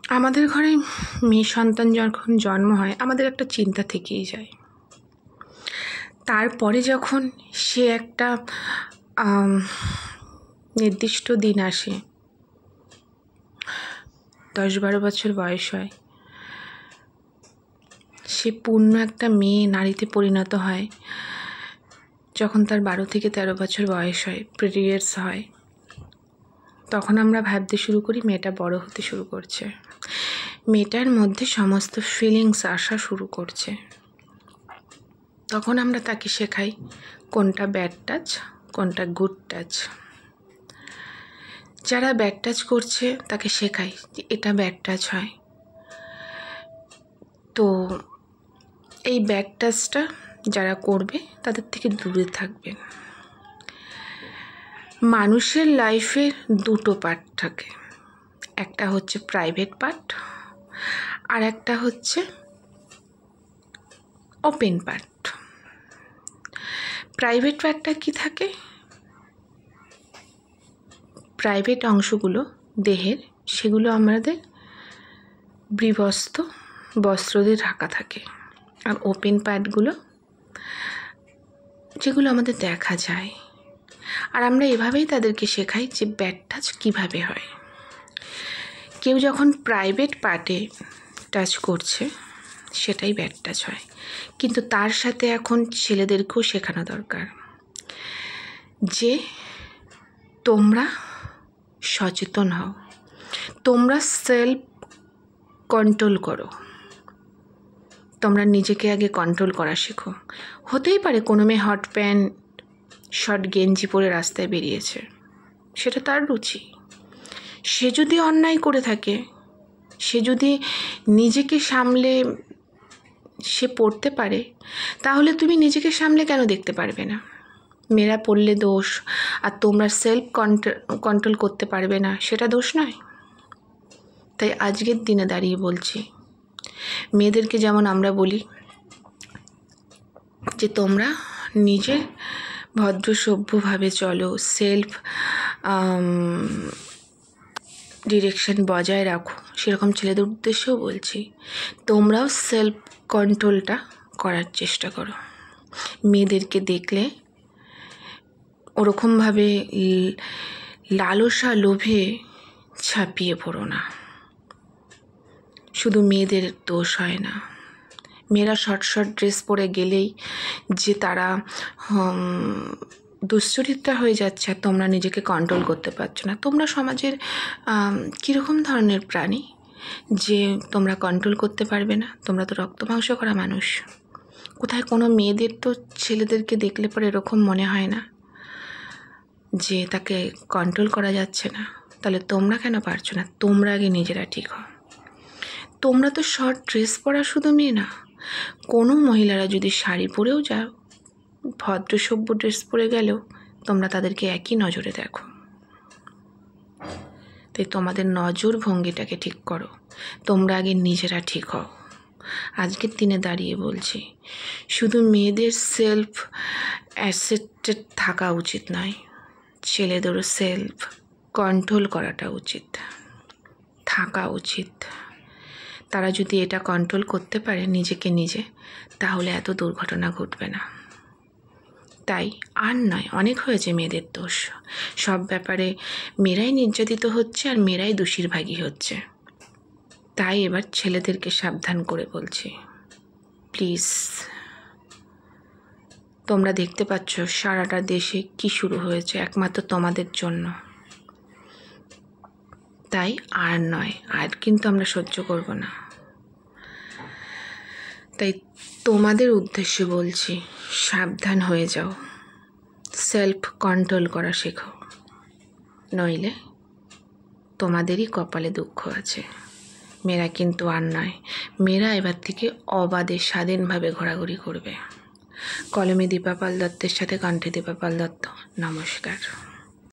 আমাদের ঘরে মেয়ে সন্তান যখন জন্ম হয় আমাদের একটা চিন্তা থেকেই যায়। তারপরে যখন সে একটা নির্দিষ্ট দিন আসে, 10-12 বছর বয়স হয়, সে পূর্ণ একটা মেয়ে নারীতে পরিণত হয়। যখন তার 12 থেকে 13 বছর বয়স হয়, পিরিয়ডস হয়, তখন আমরা ভাবতে শুরু করি মেয়েটা বড় হতে শুরু করছে, মেয়েটার মধ্যে সমস্ত ফিলিংস আসা শুরু করছে। তখন আমরা তাকে শেখাই কোনটা ব্যাড টাচ, কোনটা গুড টাচ। যারা ব্যাড টাচ করছে তাকে শেখাই যে এটা ব্যাড টাচ হয়। তো এই ব্যাড টাচটা যারা করবে তাদের থেকে দূরে থাকবেন। মানুষের লাইফে দুটো পার্ট থাকে, একটা হচ্ছে প্রাইভেট পার্ট আর একটা হচ্ছে ওপেন পার্ট। প্রাইভেট পার্টটা কি থাকে? প্রাইভেট অংশগুলো দেহের, সেগুলো আমাদের বস্ত্র দিয়ে ঢাকা থাকে। আর ওপেন পার্টগুলো যেগুলো আমাদের দেখা যায়। আর আমরা এভাবেই তাদেরকে শেখাই যে ব্যাড টাচ কীভাবে হয়। কেউ যখন প্রাইভেট পার্টে টাচ করছে সেটাই ব্যাড টাচ হয়। কিন্তু তার সাথে এখন ছেলেদেরকেও শেখানো দরকার যে তোমরা সচেতন হও, তোমরা সেলফ কন্ট্রোল করো, তোমরা নিজেকে আগে কন্ট্রোল করা শেখো। হতেই পারে কোনো মেয়ে হট প্যান্ট শর্ট গেঞ্জি পরে রাস্তায় বেরিয়েছে, সেটা তার রুচি। সে যদি অন্যায় করে থাকে, সে যদি নিজেকে সামলে সে পড়তে পারে, তাহলে তুমি নিজেকে সামলে কেন দেখতে পারবে না? মেয়েরা পড়লে দোষ আর তোমরা সেলফ কন্ট্রোল করতে পারবে না, সেটা দোষ নয়। তাই আজকের দিনে দাঁড়িয়ে বলছি, মেয়েদেরকে যেমন আমরা বলি যে তোমরা নিজে ভদ্র সভ্যভাবে চলো, সেলফ ডিরেকশন বজায় রাখো, সেরকম ছেলেদের উদ্দেশ্যেও বলছি তোমরাও সেলফ কন্ট্রোলটা করার চেষ্টা করো। মেয়েদেরকে দেখলে ওরকমভাবে লালসা লোভে ছাপিয়ে পড়ো না। শুধু মেয়েদের দোষ হয় না, মেয়েরা শর্ট ড্রেস পরে গেলেই যে তারা দুশ্চরিত্রা হয়ে যাচ্ছে আর তোমরা নিজেকে কন্ট্রোল করতে পারছো না। তোমরা সমাজের কীরকম ধরনের প্রাণী যে তোমরা কন্ট্রোল করতে পারবে না? তোমরা তো রক্ত মাংস করা মানুষ। কোথায় কোনো মেয়েদের তো ছেলেদেরকে দেখলে পরে এরকম মনে হয় না যে তাকে কন্ট্রোল করা যাচ্ছে না? তাহলে তোমরা কেন পারছো না? তোমরা আগে নিজেরা ঠিক হও। তোমরা তো শর্ট ড্রেস পরা শুধু মেয়ে না, কোনো মহিলারা যদি শাড়ি পরেও যাও, ভদ্র সভ্য ড্রেস পরে গেলেও তোমরা তাদেরকে একই নজরে দেখো। তাই তোমাদের নজর ভঙ্গিটাকে ঠিক করো, তোমরা আগে নিজেরা ঠিক হও। আজকের দিনে দাঁড়িয়ে বলছি, শুধু মেয়েদের সেলফ অ্যাসেপ্টেড থাকা উচিত নয়, ছেলেদেরও সেলফ কন্ট্রোল করাটা উচিত, থাকা উচিত। তারা যদি এটা কন্ট্রোল করতে পারে নিজেকে নিজে, তাহলে এত দুর্ঘটনা ঘটবে না। তাই আর নয়, অনেক হয়েছে মেয়েদের দোষ। সব ব্যাপারে মেয়েরাই নির্যাতিত হচ্ছে আর মেয়েরাই দোষীর ভাগী হচ্ছে। তাই এবার ছেলেদেরকে সাবধান করে বলছি, প্লিজ। তোমরা দেখতে পাচ্ছ সারাটা দেশে কি শুরু হয়েছে একমাত্র তোমাদের জন্য। তাই আর নয়, আর কিন্তু আমরা সহ্য করব না। তাই তোমাদের উদ্দেশ্যে বলছি, সাবধান হয়ে যাও, সেলফ কন্ট্রোল করা শেখো, নইলে তোমাদেরই কপালে দুঃখ আছে। মেয়েরা কিন্তু আর নয়, মেয়েরা এবার থেকে অবাধে স্বাধীনভাবে ঘোরাঘুরি করবে। কলমে দীপা পাল দত্তের সাথে কণ্ঠে দীপা পাল দত্ত। নমস্কার।